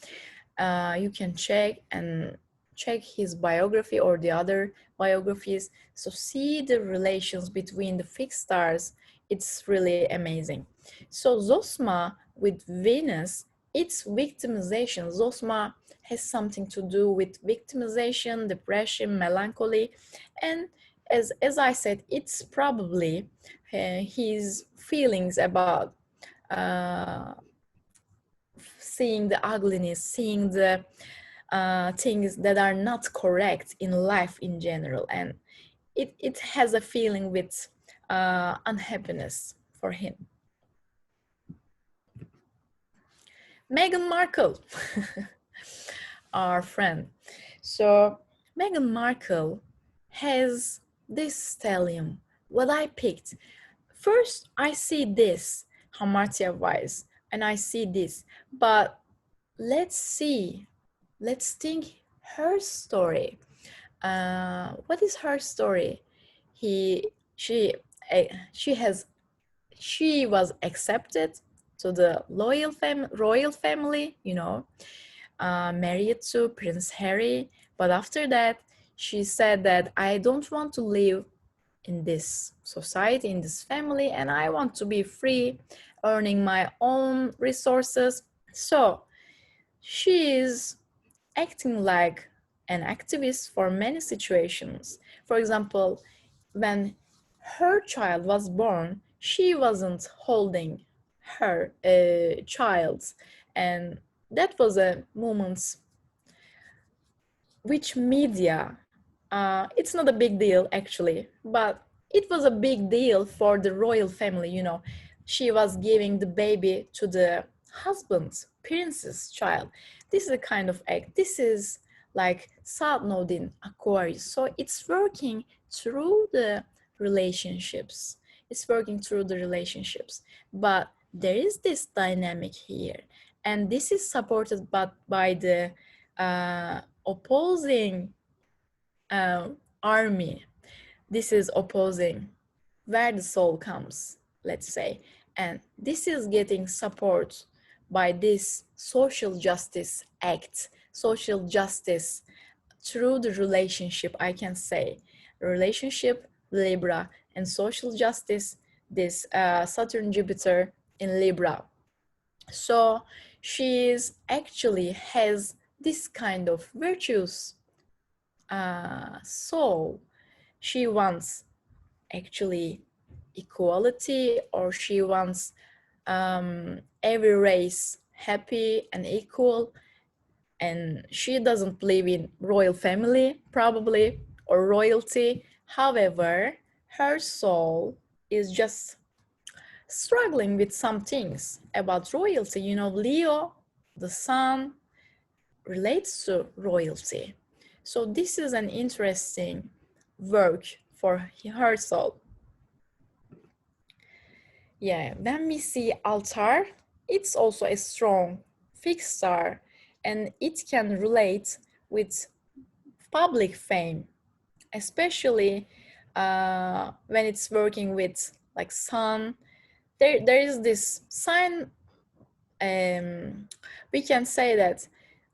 [SPEAKER 2] you can check his biography or the other biographies. So see the relations between the fixed stars. It's really amazing. So Zosma with Venus, it's victimization. Zosma has something to do with victimization, depression, melancholy. And as I said, it's probably his feelings about seeing the ugliness, seeing the things that are not correct in life in general, and it has a feeling with unhappiness for him. Meghan Markle, our friend. So Meghan Markle has this stellium. What I picked, first I see this Hamartia wise, and I see this, but let's think her story. What is her story? She was accepted to the royal family, married to Prince Harry. But after that, she said that I don't want to live in this society, in this family, and I want to be free, earning my own resources. So she is acting like an activist for many situations. For example, when her child was born, she wasn't holding her child, and that was a moment which media, it's not a big deal actually, but it was a big deal for the royal family. She was giving the baby to the husband's prince's child. This is a kind of act. This is like South Node in Aquarius. So it's working through the relationships. But there is this dynamic here, and this is supported by the opposing army. This is opposing where the soul comes, let's say, and this is getting support by this social justice act, social justice through the relationship, I can say. Relationship, Libra, and social justice, this Saturn Jupiter in Libra. So she actually has this kind of virtuous soul. She wants actually equality, or she wants every race happy and equal, and she doesn't believe in royal family probably, or royalty. However, her soul is just struggling with some things about royalty. Leo, the sun, relates to royalty. So this is an interesting work for her soul. Yeah, when we see altar, it's also a strong fixed star, and it can relate with public fame, especially when it's working with like sun. There is this sign. We can say that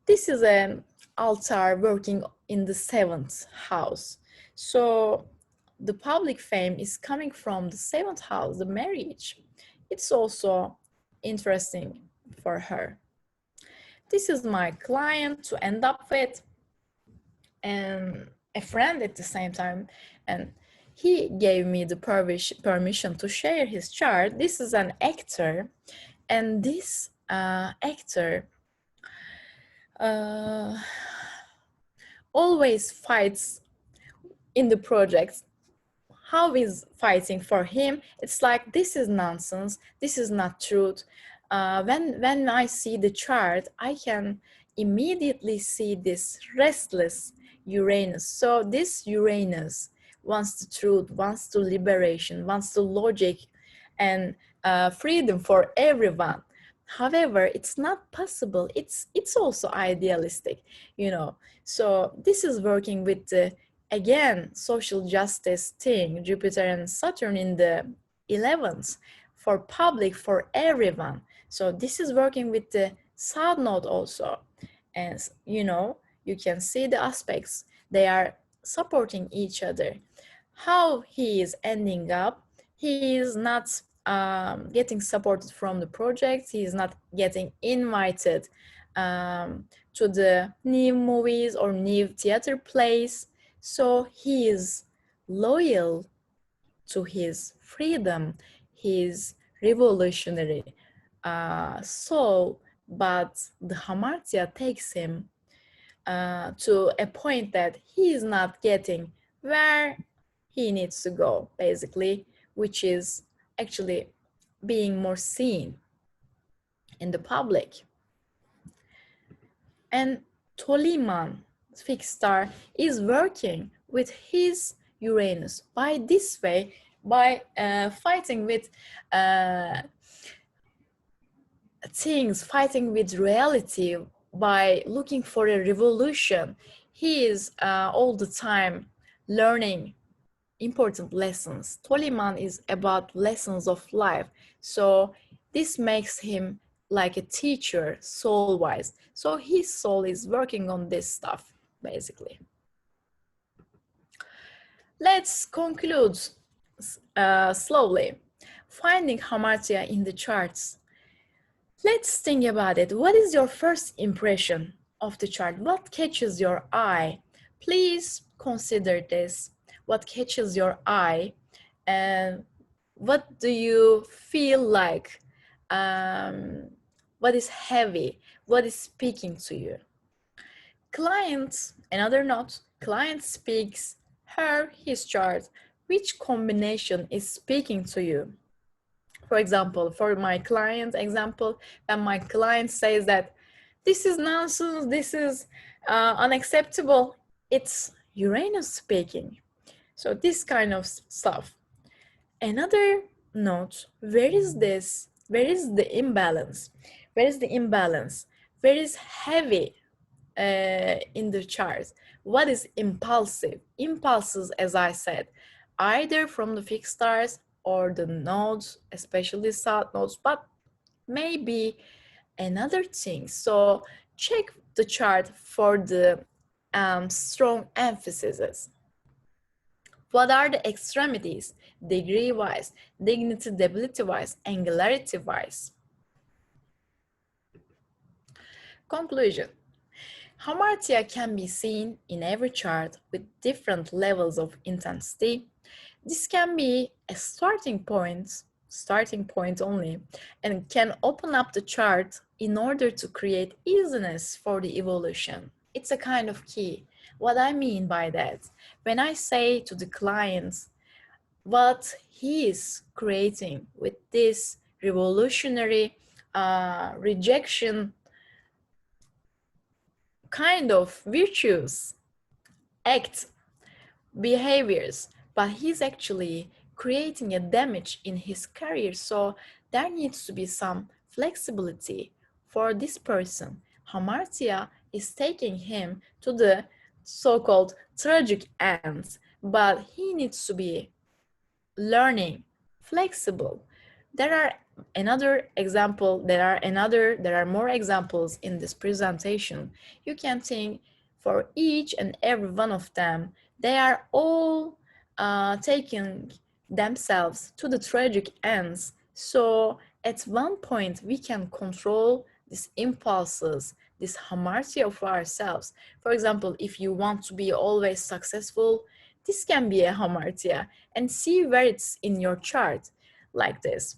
[SPEAKER 2] this is an altar working in the 7th house. So the public fame is coming from the 7th house, the marriage. It's also interesting for her. This is my client to end up with, and a friend at the same time, and he gave me the permission to share his chart. This is an actor, and this actor always fights in the projects. How is fighting for him? It's like, this is nonsense, this is not truth. When I see the chart, I can immediately see this restless Uranus. So this Uranus wants the truth, wants the liberation, wants the logic and freedom for everyone. However, it's not possible. It's also idealistic, So this is working with the, again, social justice thing, Jupiter and Saturn in the 11th, for public, for everyone. So this is working with the South Node also. And you can see the aspects. They are supporting each other. How he is ending up, he is not getting supported from the project. He is not getting invited to the new movies or new theater plays. So he is loyal to his freedom. He is revolutionary. soul, but the Hamartia takes him to a point that he is not getting where he needs to go, basically, which is actually being more seen in the public. And Toliman, fixed star, is working with his Uranus by this way, by fighting with things, fighting with reality, by looking for a revolution. He is all the time learning important lessons. Toliman is about lessons of life. So this makes him like a teacher soul-wise. So his soul is working on this stuff, basically. Let's conclude slowly. Finding Hamartia in the charts. Let's think about it. What is your first impression of the chart? What catches your eye? Please consider this. What catches your eye? And what do you feel like? What is heavy? What is speaking to you? Client, another note, client speaks her, his chart. Which combination is speaking to you? For example, for my client example, when my client says that this is nonsense, this is unacceptable, it's Uranus speaking. So this kind of stuff. Another note, where is this? Where is the imbalance? Where is the imbalance? Where is heavy in the chart? What is impulsive? Impulses, as I said, either from the fixed stars or the nodes, especially south nodes, but maybe another thing. So check the chart for the strong emphases. What are the extremities, degree-wise, dignity, debility-wise, angularity-wise? Conclusion. Hamartia can be seen in every chart with different levels of intensity. This can be a starting point only, and can open up the chart in order to create easiness for the evolution. It's a kind of key. What I mean by that, when I say to the clients what he is creating with this revolutionary rejection kind of virtues, acts, behaviors, but he's actually creating a damage in his career. So there needs to be some flexibility for this person. Hamartia is taking him to the so-called tragic ends, but he needs to be learning, flexible. There are more examples in this presentation. You can think for each and every one of them. They are all taking themselves to the tragic ends. So at one point we can control these impulses, this hamartia of ourselves. For example, if you want to be always successful, this can be a hamartia, and see where it's in your chart like this.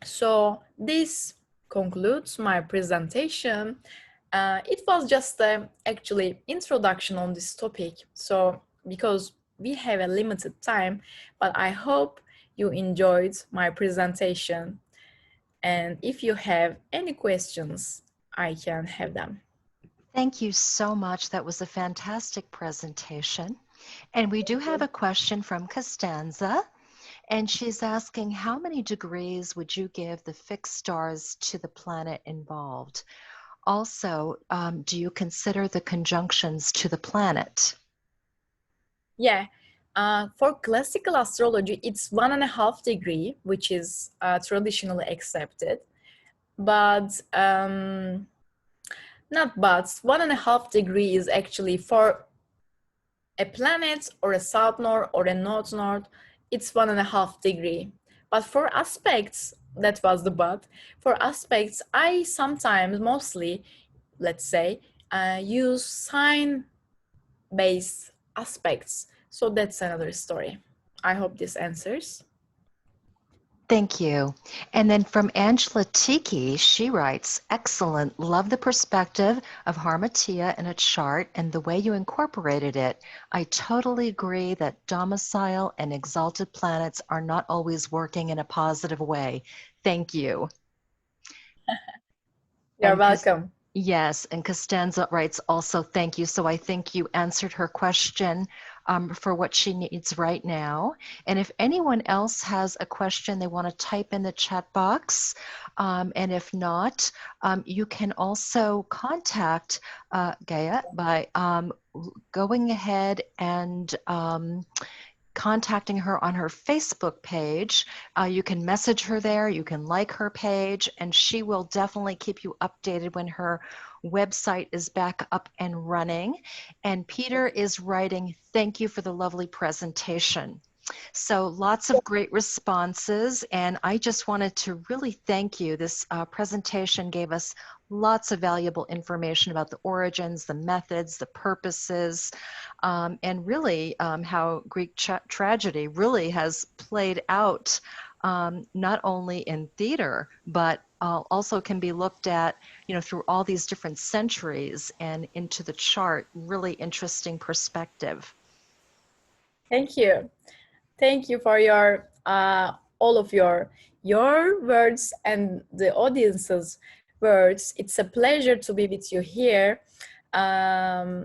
[SPEAKER 2] So this concludes my presentation. It was just actually introduction on this topic. So because we have a limited time, but I hope you enjoyed my presentation. And if you have any questions, I can have them.
[SPEAKER 1] Thank you so much. That was a fantastic presentation. And we do have a question from Costanza, and she's asking, how many degrees would you give the fixed stars to the planet involved? Also, do you consider the conjunctions to the planet?
[SPEAKER 2] Yeah, for classical astrology, it's 1.5 degree, which is traditionally accepted. But not but 1.5 degree is actually for a planet or a south node or a north node, it's 1.5 degree. But for aspects, that was the but, for aspects, I sometimes, mostly, let's say, use sign-based aspects. So that's another story. I hope this answers.
[SPEAKER 1] Thank you. And then from Angela Tiki, she writes, excellent. Love the perspective of Hamartia in a chart and the way you incorporated it. I totally agree that domicile and exalted planets are not always working in a positive way. Thank you.
[SPEAKER 2] You're
[SPEAKER 1] And
[SPEAKER 2] welcome.
[SPEAKER 1] yes, and Costanza writes also, thank you. So I think you answered her question for what she needs right now. And if anyone else has a question they want to type in the chat box, and if not, you can also contact Gaia by going ahead and contacting her on her Facebook page. You can message her there, you can like her page, and she will definitely keep you updated when her website is back up and running. And Peter is writing, thank you for the lovely presentation. So lots of great responses, and I just wanted to really thank you. This presentation gave us lots of valuable information about the origins, the methods, the purposes, and really how Greek tragedy really has played out not only in theater, but also can be looked at, you know, through all these different centuries and into the chart. Really interesting perspective.
[SPEAKER 2] Thank you. Thank you for your all of your words and the audience's words. It's a pleasure to be with you here. Yeah,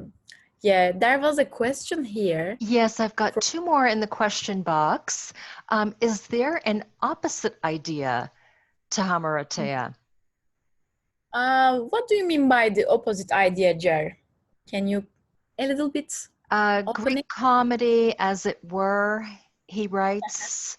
[SPEAKER 2] there was a question here.
[SPEAKER 1] Yes, I've got two more in the question box. Is there an opposite idea to Hamartia?
[SPEAKER 2] What do you mean by the opposite idea, Jer? Can you a little bit open it?
[SPEAKER 1] Greek comedy, as it were, he writes.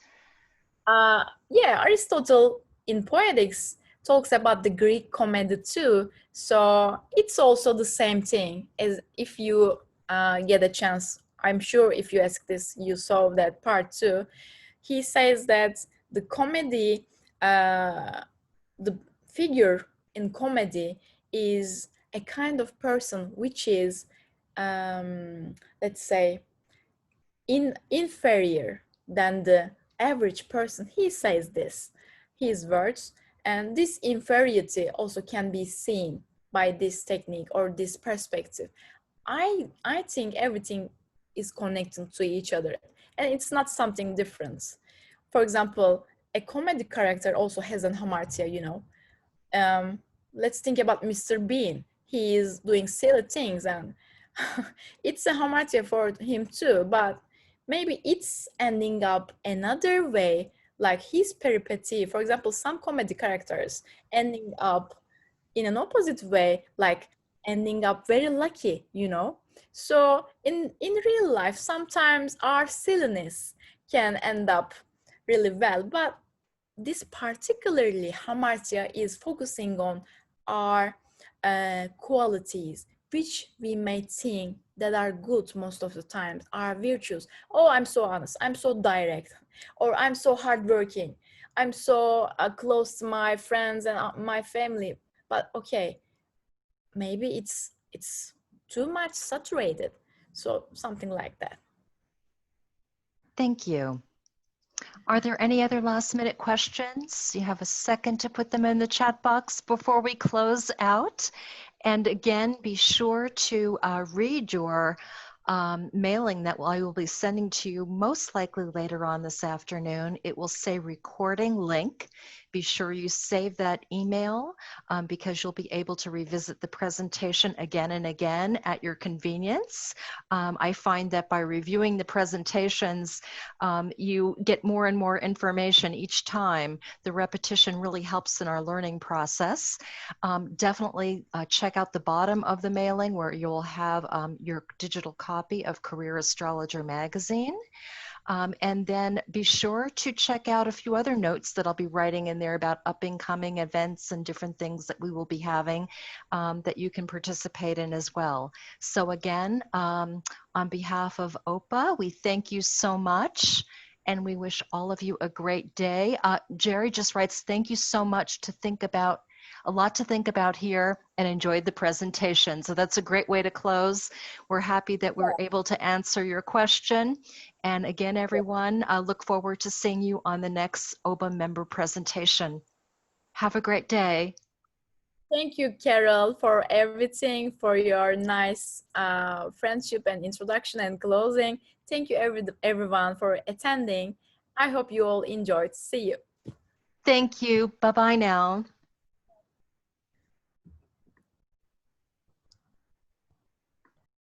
[SPEAKER 2] Yeah, Aristotle in Poetics talks about the Greek comedy too. So it's also the same thing as if you get a chance. I'm sure if you ask this, you saw that part too. He says that the comedy, the figure in comedy is a kind of person which is, let's say, inferior than the average person. He says this, his words, and this inferiority also can be seen by this technique or this perspective. I think everything is connected to each other, and it's not something different. For example, a comedy character also has an hamartia, you know. Let's think about Mr. Bean. He is doing silly things, and it's a hamartia for him too, but maybe it's ending up another way, like his peripety. For example, some comedy characters ending up in an opposite way, like ending up very lucky, you know. So in real life, sometimes our silliness can end up really well, but this particularly hamartia is focusing on our qualities which we may think that are good most of the time, are virtues. Oh, I'm so honest, I'm so direct, or I'm so hardworking, I'm so close to my friends and my family. But okay, maybe it's too much saturated, so something like that.
[SPEAKER 1] Thank you. Are there any other last minute questions? You have a second to put them in the chat box before we close out. And again, be sure to read your mailing that I will be sending to you most likely later on this afternoon. It will say recording link. Be sure you save that email because you'll be able to revisit the presentation again and again at your convenience. I find that by reviewing the presentations, you get more and more information each time. The repetition really helps in our learning process. Definitely check out the bottom of the mailing where you'll have your digital copy of Career Astrologer magazine. And then be sure to check out a few other notes that I'll be writing in there about up and coming events and different things that we will be having that you can participate in as well. So again, on behalf of OPA, we thank you so much. And we wish all of you a great day. Jerry just writes, thank you so much to think about A lot to think about here and enjoyed the presentation. So that's a great way to close. We're happy that we were able to answer your question. And again, everyone, I look forward to seeing you on the next OPA member presentation. Have a great day.
[SPEAKER 2] Thank you, Carol, for everything, for your nice friendship and introduction and closing. Thank you, everyone, for attending. I hope you all enjoyed. See you.
[SPEAKER 1] Thank you. Bye-bye now.